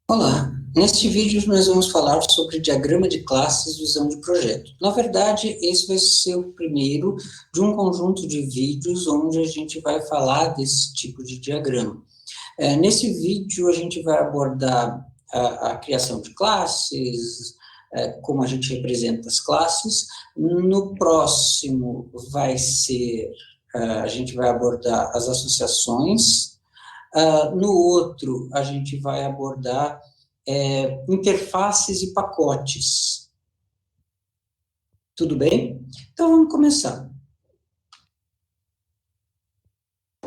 Olá, neste vídeo nós vamos falar sobre diagrama de classes, visão de projeto. Na verdade, esse vai ser o primeiro de um conjunto de vídeos onde a gente vai falar desse tipo de diagrama. Nesse vídeo a gente vai abordar a criação de classes, como a gente representa as classes. No próximo a gente vai abordar as associações. No outro, a gente vai abordar interfaces e pacotes. Tudo bem? Então, vamos começar.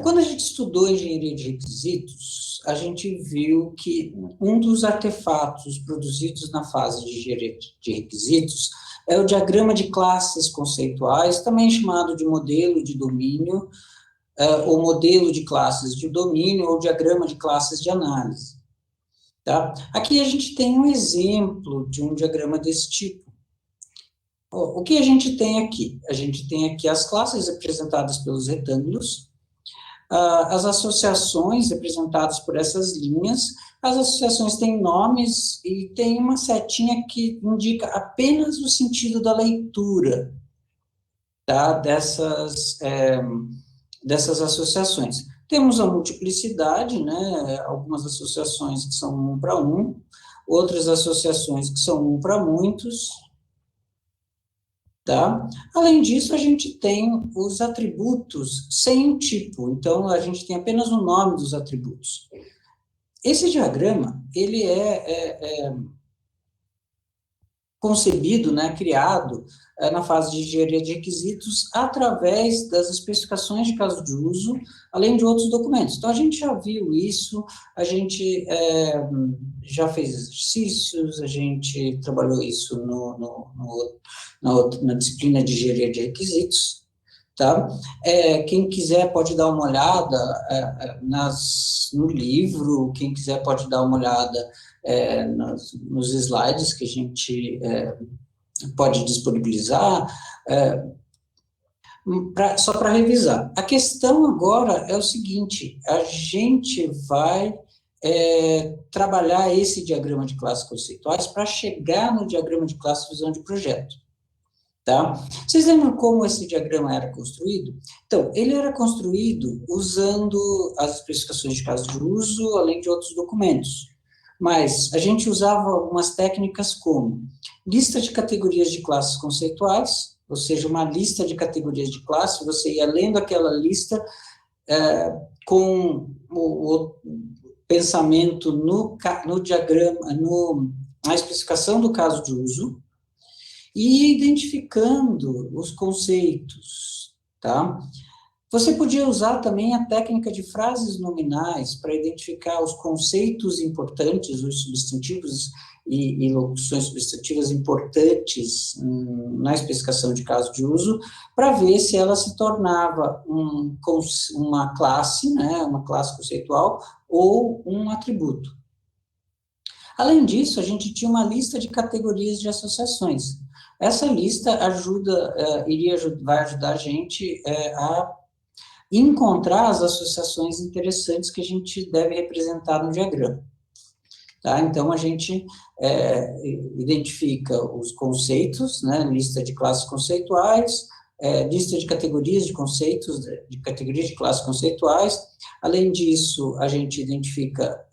Quando a gente estudou engenharia de requisitos, a gente viu que um dos artefatos produzidos na fase de engenharia de requisitos é o diagrama de classes conceituais, também chamado de modelo de domínio, ou modelo de classes de domínio, ou diagrama de classes de análise. Tá? Aqui a gente tem um exemplo de um diagrama desse tipo. O que a gente tem aqui? A gente tem aqui as classes representadas pelos retângulos, as associações representadas por essas linhas. As associações têm nomes e tem uma setinha que indica apenas o sentido da leitura, tá? Dessas associações. Temos a multiplicidade, né? Algumas associações que são um para um, outras associações que são um para muitos, tá? Além disso, a gente tem os atributos sem o tipo, então a gente tem apenas o nome dos atributos. Esse diagrama, ele é concebido, né, criado na fase de engenharia de requisitos através das especificações de caso de uso, além de outros documentos. Então, a gente já viu isso, a gente já fez exercícios, a gente trabalhou isso na disciplina de engenharia de requisitos, tá? Quem quiser pode dar uma olhada no livro, quem quiser pode dar uma olhada nos slides que a gente pode disponibilizar, só para revisar. A questão agora é o seguinte, a gente vai trabalhar esse diagrama de classes conceituais para chegar no diagrama de classe visão de projeto. Tá? Vocês lembram como esse diagrama era construído? Então, ele era construído usando as especificações de caso de uso, além de outros documentos. Mas a gente usava algumas técnicas como lista de categorias de classes conceituais, ou seja, uma lista de categorias de classe, você ia lendo aquela lista com o pensamento no diagrama, na especificação do caso de uso, e identificando os conceitos, tá? Você podia usar também a técnica de frases nominais para identificar os conceitos importantes, os substantivos e locuções substantivas importantes na especificação de caso de uso, para ver se ela se tornava uma classe, né, uma classe conceitual, ou um atributo. Além disso, a gente tinha uma lista de categorias de associações. Essa lista vai ajudar a gente a encontrar as associações interessantes que a gente deve representar no diagrama. Tá? Então, a gente identifica os conceitos, né, lista de classes conceituais, lista de categorias de conceitos, de categorias de classes conceituais. Além disso, a gente identifica,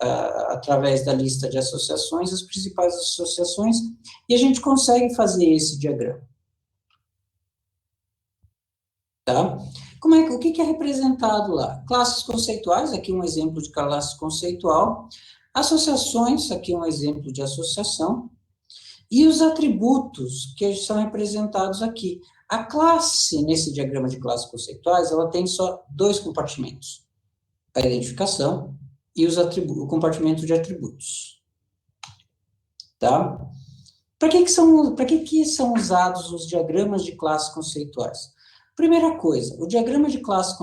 através da lista de associações, as principais associações, e a gente consegue fazer esse diagrama. Tá? O que é representado lá? Classes conceituais, aqui um exemplo de classe conceitual. Associações, aqui um exemplo de associação. E os atributos que são representados aqui. A classe, nesse diagrama de classes conceituais, ela tem só dois compartimentos. A identificação e o compartimento de atributos. Tá? Para que são usados os diagramas de classes conceituais? Primeira coisa, o diagrama de classe de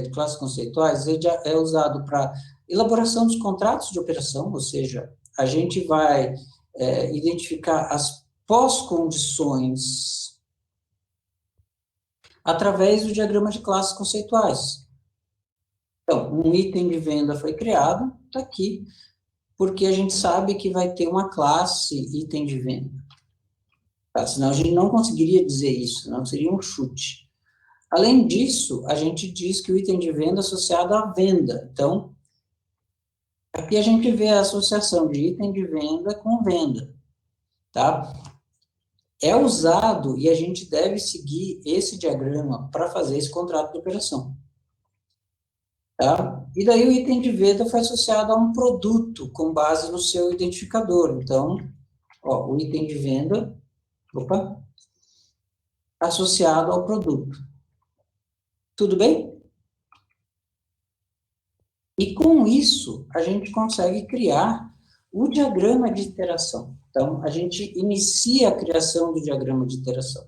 classes conceituais, é usado para elaboração dos contratos de operação, ou seja, a gente vai identificar as pós-condições através do diagrama de classes conceituais. Então, um item de venda foi criado, está aqui. porque a gente sabe que vai ter uma classe item de venda. Tá? Senão a gente não conseguiria dizer isso, não seria um chute. Além disso, a gente diz que o item de venda é associado à venda. Então, aqui a gente vê a associação de item de venda com venda, tá? É usado e a gente deve seguir esse diagrama para fazer esse contrato de operação, tá? E daí o item de venda foi associado a um produto com base no seu identificador. Então, ó, o item de venda, opa, associado ao produto. Tudo bem? E com isso, a gente consegue criar o diagrama de iteração. Então, a gente inicia a criação do diagrama de iteração.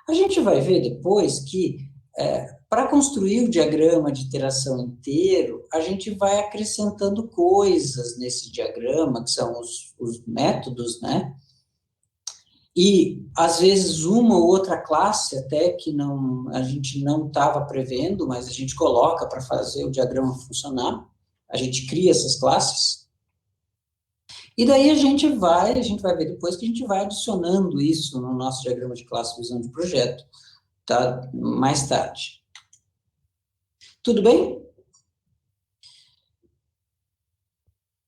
A gente vai ver depois que, para construir o diagrama de iteração inteiro, a gente vai acrescentando coisas nesse diagrama, que são os métodos, né? E, às vezes, uma ou outra classe, até que não, a gente não estava prevendo, mas a gente coloca para fazer o diagrama funcionar. A gente cria essas classes. E daí a gente vai ver depois que a gente vai adicionando isso no nosso diagrama de classe visão de projeto, tá? Mais tarde. Tudo bem?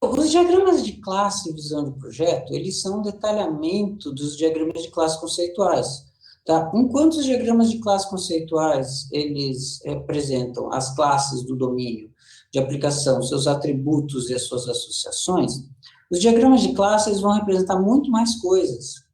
Os diagramas de classe e visão de projeto, eles são um detalhamento dos diagramas de classe conceituais, tá? Enquanto os diagramas de classe conceituais, eles representam as classes do domínio de aplicação, seus atributos e as suas associações, os diagramas de classe, eles vão representar muito mais coisas.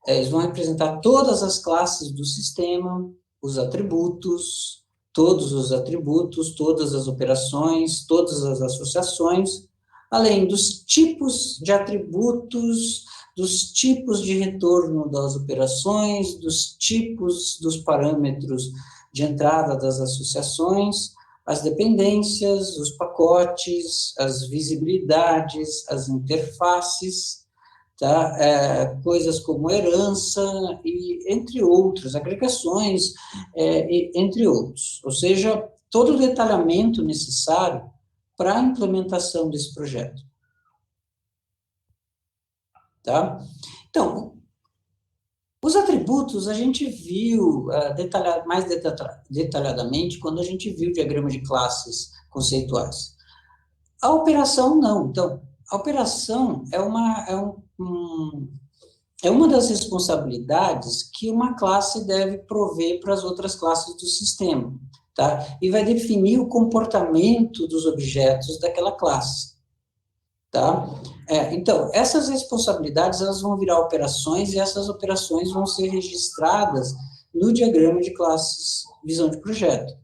Eles vão representar todas as classes do sistema, os atributos, todos os atributos, todas as operações, todas as associações, além dos tipos de atributos, dos tipos de retorno das operações, dos tipos dos parâmetros de entrada das associações, as dependências, os pacotes, as visibilidades, as interfaces, tá? Coisas como herança, e entre outros, agregações, entre outros. Ou seja, todo o detalhamento necessário para a implementação desse projeto. Tá? Então, os atributos a gente viu mais detalhadamente quando a gente viu o diagrama de classes conceituais. A operação, não. Então, a operação é uma das responsabilidades que uma classe deve prover para as outras classes do sistema, tá? E vai definir o comportamento dos objetos daquela classe, tá? Então, essas responsabilidades, elas vão virar operações, e essas operações vão ser registradas no diagrama de classes visão de projeto,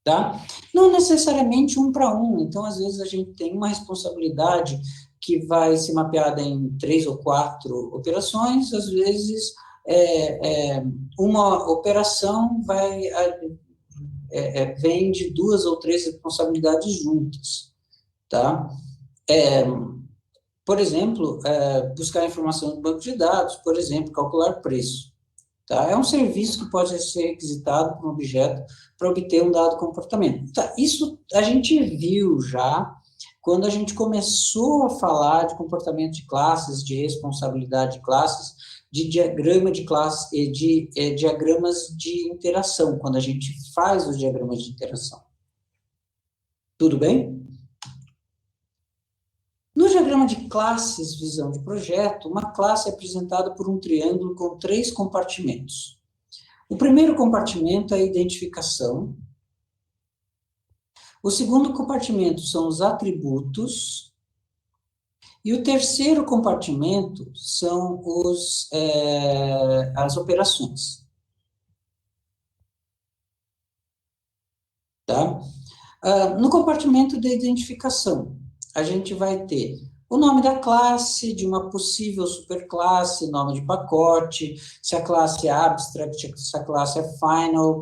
tá? Não necessariamente um para um, então, às vezes, a gente tem uma responsabilidade que vai ser mapeada em 3 ou 4 operações, às vezes, uma operação vem de 2 ou 3 responsabilidades juntas, tá? Por exemplo, buscar informação no banco de dados, por exemplo, calcular preço. Tá? É um serviço que pode ser requisitado por um objeto para obter um dado comportamento. Tá? Isso a gente viu já quando a gente começou a falar de comportamento de classes, de responsabilidade de classes, de diagrama de classe, de diagramas de interação, quando a gente faz os diagramas de interação. Tudo bem? No diagrama de classes, visão de projeto, uma classe é apresentada por um triângulo com 3 compartimentos. O primeiro compartimento é a identificação. O segundo compartimento são os atributos. E o terceiro compartimento são as operações. Tá? No compartimento de identificação, a gente vai ter o nome da classe, de uma possível superclasse, nome de pacote, se a classe é abstract, se a classe é final,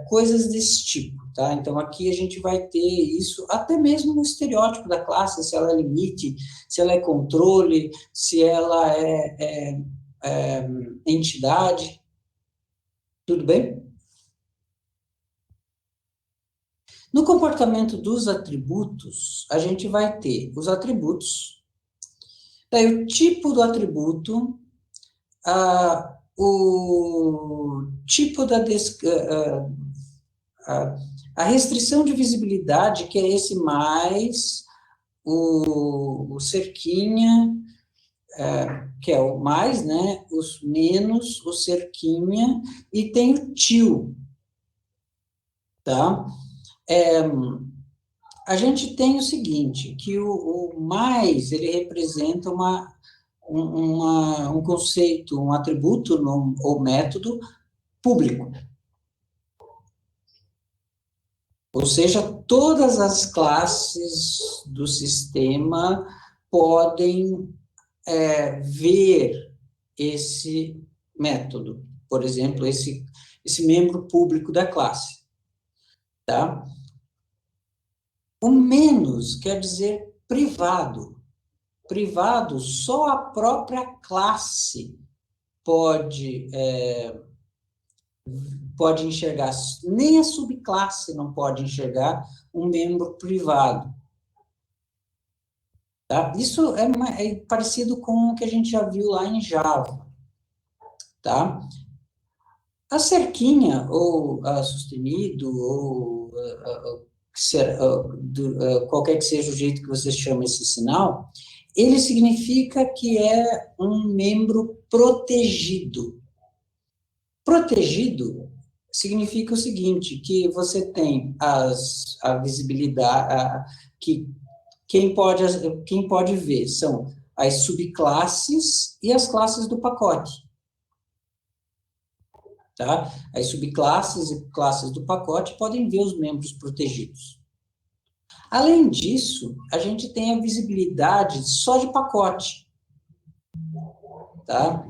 coisas desse tipo, tá? Então, aqui a gente vai ter isso, até mesmo no estereótipo da classe, se ela é limite, se ela é controle, se ela é entidade. Tudo bem? No comportamento dos atributos, a gente vai ter os atributos, daí o tipo do atributo, o tipo da a restrição de visibilidade, que é esse mais o cerquinha, que é o mais, né? Os menos, o cerquinha, e tem o tio, tá? A gente tem o seguinte, que o mais, ele representa um conceito, um atributo ou método público. Ou seja, todas as classes do sistema podem ver esse método, por exemplo, esse membro público da classe, tá? O menos quer dizer privado. Privado, só a própria classe pode enxergar, nem a subclasse não pode enxergar um membro privado. Tá? Isso é parecido com o que a gente já viu lá em Java. Tá? A cerquinha, ou a sustenido, ou qualquer que seja o jeito que você chama esse sinal, ele significa que é um membro protegido. Protegido significa o seguinte, que você tem a visibilidade, que quem pode ver são as subclasses e as classes do pacote. Tá? As subclasses e classes do pacote podem ver os membros protegidos. Além disso, a gente tem a visibilidade só de pacote. Tá?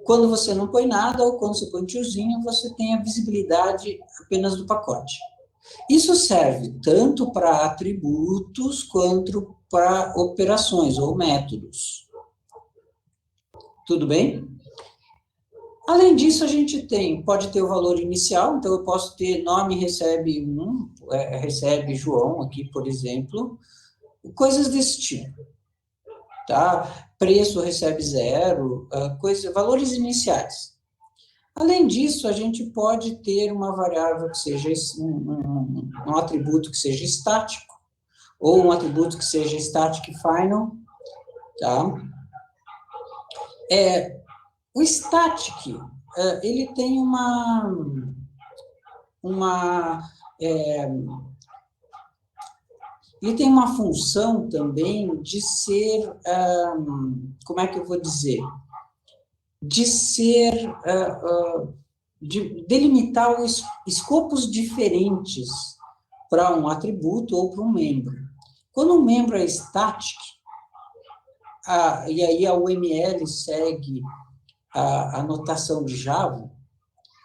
Quando você não põe nada, ou quando você põe um tiozinho, você tem a visibilidade apenas do pacote. Isso serve tanto para atributos quanto para operações ou métodos. Tudo bem? Além disso, a gente pode ter o valor inicial, então eu posso ter nome recebe recebe João aqui, por exemplo, coisas desse tipo, tá? Preço recebe 0, valores iniciais. Além disso, a gente pode ter uma variável que seja um atributo que seja estático, ou um atributo que seja static final, tá? O static, ele tem ele tem uma função também de ser, como é que eu vou dizer? De ser, de delimitar escopos diferentes para um atributo ou para um membro. Quando um membro é static, e aí a UML segue a notação de Java,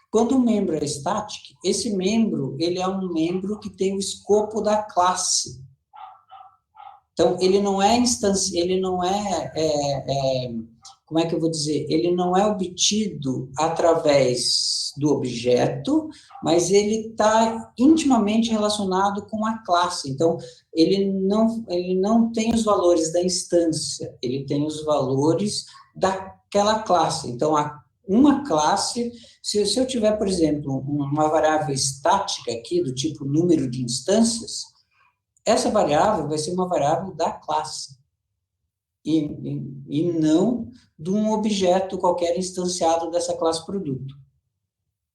quando um membro é static, esse membro, ele é um membro que tem o escopo da classe. Então, ele não é como é que eu vou dizer? Ele não é obtido através do objeto, mas ele está intimamente relacionado com a classe. Então, ele não tem os valores da instância, ele tem os valores daquela classe. Então, uma classe, se eu tiver, por exemplo, uma variável estática aqui, do tipo número de instâncias, essa variável vai ser uma variável da classe, e não de um objeto qualquer instanciado dessa classe produto.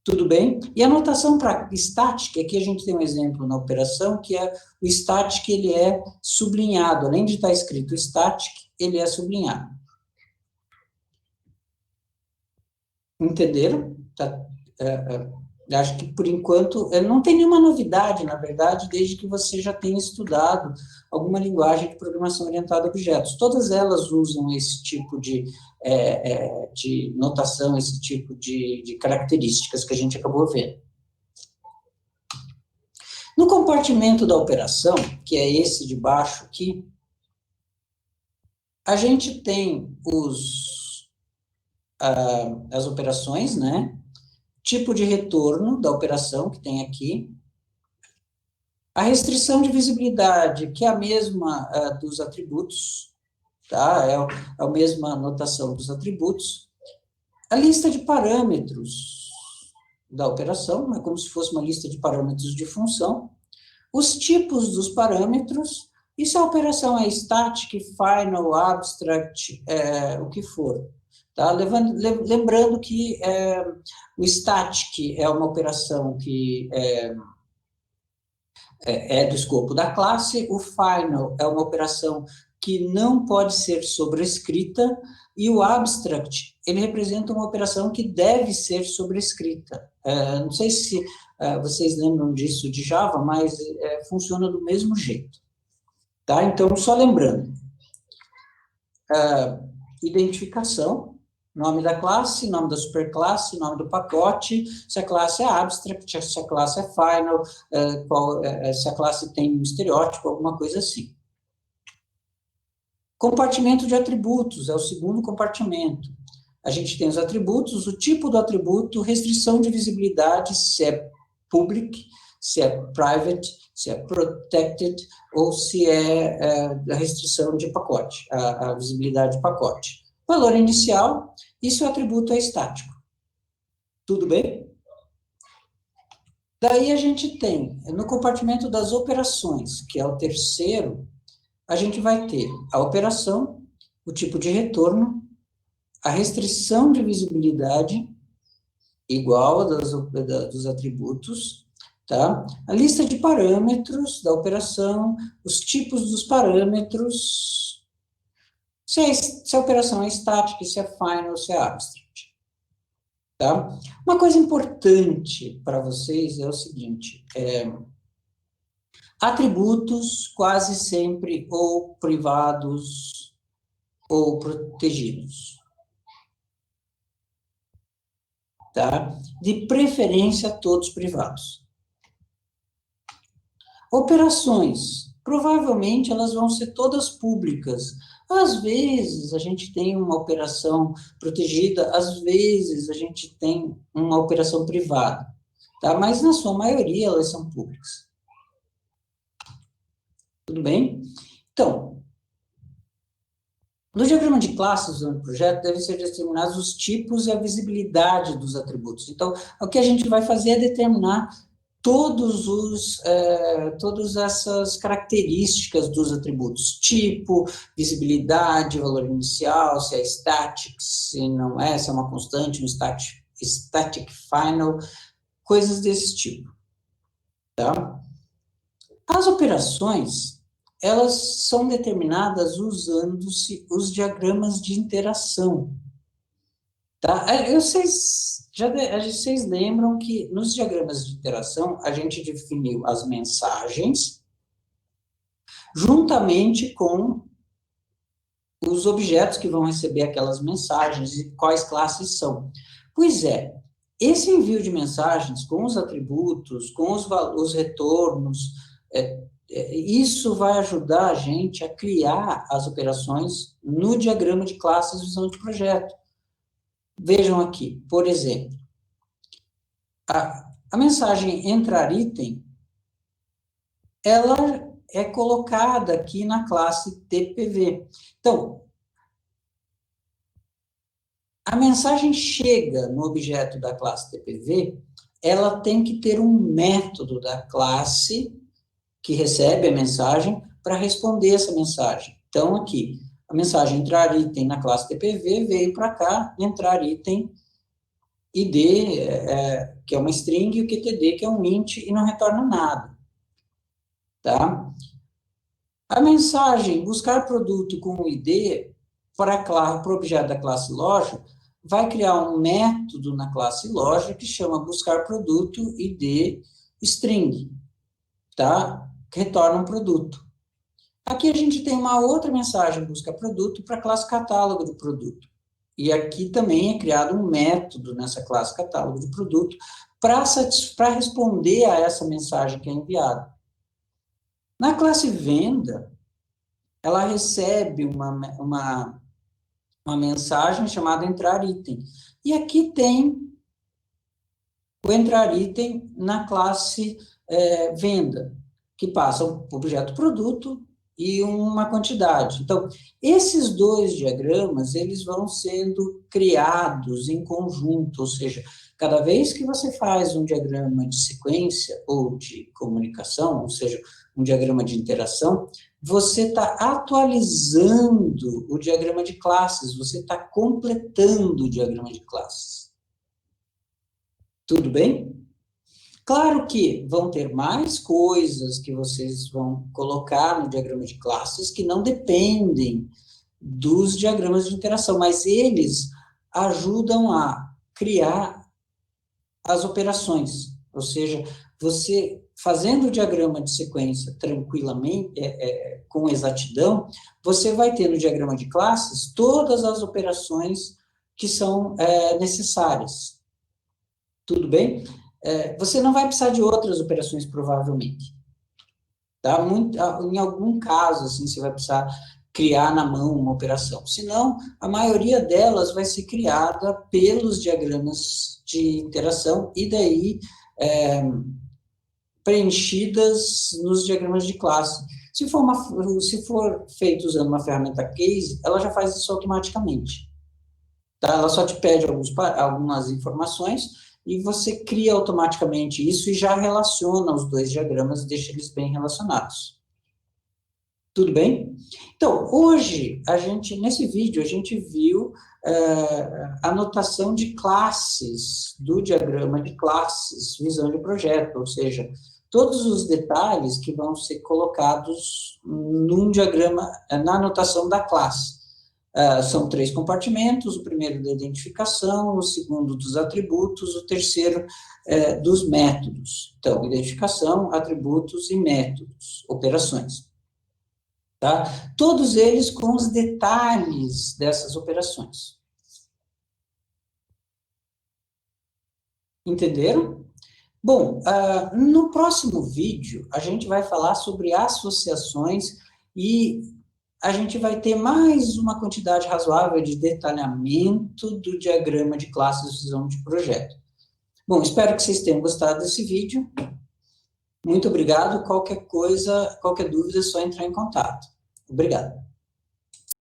Tudo bem? E a notação para static, aqui a gente tem um exemplo na operação, que é o static, ele é sublinhado. Além de estar escrito static, ele é sublinhado. Entenderam? Tá, acho que, por enquanto, não tem nenhuma novidade, na verdade, desde que você já tenha estudado alguma linguagem de programação orientada a objetos. Todas elas usam esse tipo de notação, esse tipo de características que a gente acabou vendo. No compartimento da operação, que é esse de baixo aqui, a gente tem as operações, né? Tipo de retorno da operação que tem aqui. A restrição de visibilidade, que é a mesma dos atributos, tá? É a mesma notação dos atributos. A lista de parâmetros da operação, é como se fosse uma lista de parâmetros de função. Os tipos dos parâmetros, e se a operação é static, final, abstract, o que for. Tá? Lembrando que o static é uma operação que é do escopo da classe, o final é uma operação que não pode ser sobrescrita, e o abstract, ele representa uma operação que deve ser sobrescrita. Não sei se vocês lembram disso de Java, mas funciona do mesmo jeito. Tá? Então, só lembrando, identificação, nome da classe, nome da superclasse, nome do pacote, se a classe é abstract, se a classe é final, se a classe tem um estereótipo, alguma coisa assim. Compartimento de atributos, é o segundo compartimento. A gente tem os atributos, o tipo do atributo, restrição de visibilidade, se é public, se é private, se é protected, ou se é a restrição de pacote, a visibilidade de pacote. Valor inicial, e se o atributo é estático. Tudo bem? Daí a gente tem, no compartimento das operações, que é o terceiro, a gente vai ter a operação, o tipo de retorno, a restrição de visibilidade, igual a dos atributos, tá? A lista de parâmetros da operação, os tipos dos parâmetros, se a operação é estática, se é final, se é abstract, tá? Uma coisa importante para vocês é o seguinte, atributos quase sempre ou privados ou protegidos, tá? De preferência, todos privados. Operações, provavelmente elas vão ser todas públicas. Às vezes a gente tem uma operação protegida, às vezes a gente tem uma operação privada, tá? Mas na sua maioria elas são públicas. Tudo bem? Então, no diagrama de classes do projeto devem ser determinados os tipos e a visibilidade dos atributos. Então, o que a gente vai fazer é determinar todas essas características dos atributos, tipo, visibilidade, valor inicial, se é static, se não é, se é uma constante, um static final, coisas desse tipo, tá? As operações, elas são determinadas usando-se os diagramas de interação, tá? Vocês lembram que nos diagramas de interação a gente definiu as mensagens juntamente com os objetos que vão receber aquelas mensagens e quais classes são. Pois é, esse envio de mensagens com os atributos, com os retornos, isso vai ajudar a gente a criar as operações no diagrama de classes visão de projeto. Vejam aqui, por exemplo, a mensagem entrar item, ela é colocada aqui na classe TPV. Então, a mensagem chega no objeto da classe TPV, ela tem que ter um método da classe que recebe a mensagem para responder essa mensagem. Então, aqui, a mensagem entrar item na classe TPV veio para cá, entrar item ID, que é uma string, e o QTD, que é um int, e não retorna nada. Tá? A mensagem buscar produto com o ID para o objeto da classe loja vai criar um método na classe loja que chama buscar produto ID string, tá? Que retorna um produto. Aqui a gente tem uma outra mensagem busca produto para a classe catálogo do produto. E aqui também é criado um método nessa classe catálogo de produto para responder a essa mensagem que é enviada. Na classe venda, ela recebe uma mensagem chamada entrar item. E aqui tem o entrar item na classe venda. que passa um objeto produto e uma quantidade. Então, esses dois diagramas, eles vão sendo criados em conjunto, ou seja, cada vez que você faz um diagrama de sequência ou de comunicação, ou seja, um diagrama de interação, você está atualizando o diagrama de classes, você está completando o diagrama de classes. Tudo bem? Claro que vão ter mais coisas que vocês vão colocar no diagrama de classes que não dependem dos diagramas de interação, mas eles ajudam a criar as operações. Ou seja, você fazendo o diagrama de sequência tranquilamente, com exatidão, você vai ter no diagrama de classes todas as operações que são necessárias. Tudo bem? Você não vai precisar de outras operações, provavelmente. Tá? Em algum caso, assim, você vai precisar criar na mão uma operação. Senão, a maioria delas vai ser criada pelos diagramas de interação e daí preenchidas nos diagramas de classe. Se for feito usando uma ferramenta case, ela já faz isso automaticamente. Tá? Ela só te pede algumas informações e você cria automaticamente isso e já relaciona os dois diagramas e deixa eles bem relacionados. Tudo bem? Então, hoje, nesse vídeo, a gente viu a anotação de classes, do diagrama de classes, visão de projeto, ou seja, todos os detalhes que vão ser colocados num diagrama, na anotação da classe. São 3 compartimentos, o primeiro da identificação, o segundo dos atributos, o terceiro dos métodos. Então, identificação, atributos e métodos, operações. Tá? Todos eles com os detalhes dessas operações. Entenderam? Bom, no próximo vídeo, a gente vai falar sobre associações e a gente vai ter mais uma quantidade razoável de detalhamento do diagrama de classes de visão de projeto. Bom, espero que vocês tenham gostado desse vídeo. Muito obrigado. Qualquer coisa, qualquer dúvida, é só entrar em contato. Obrigado.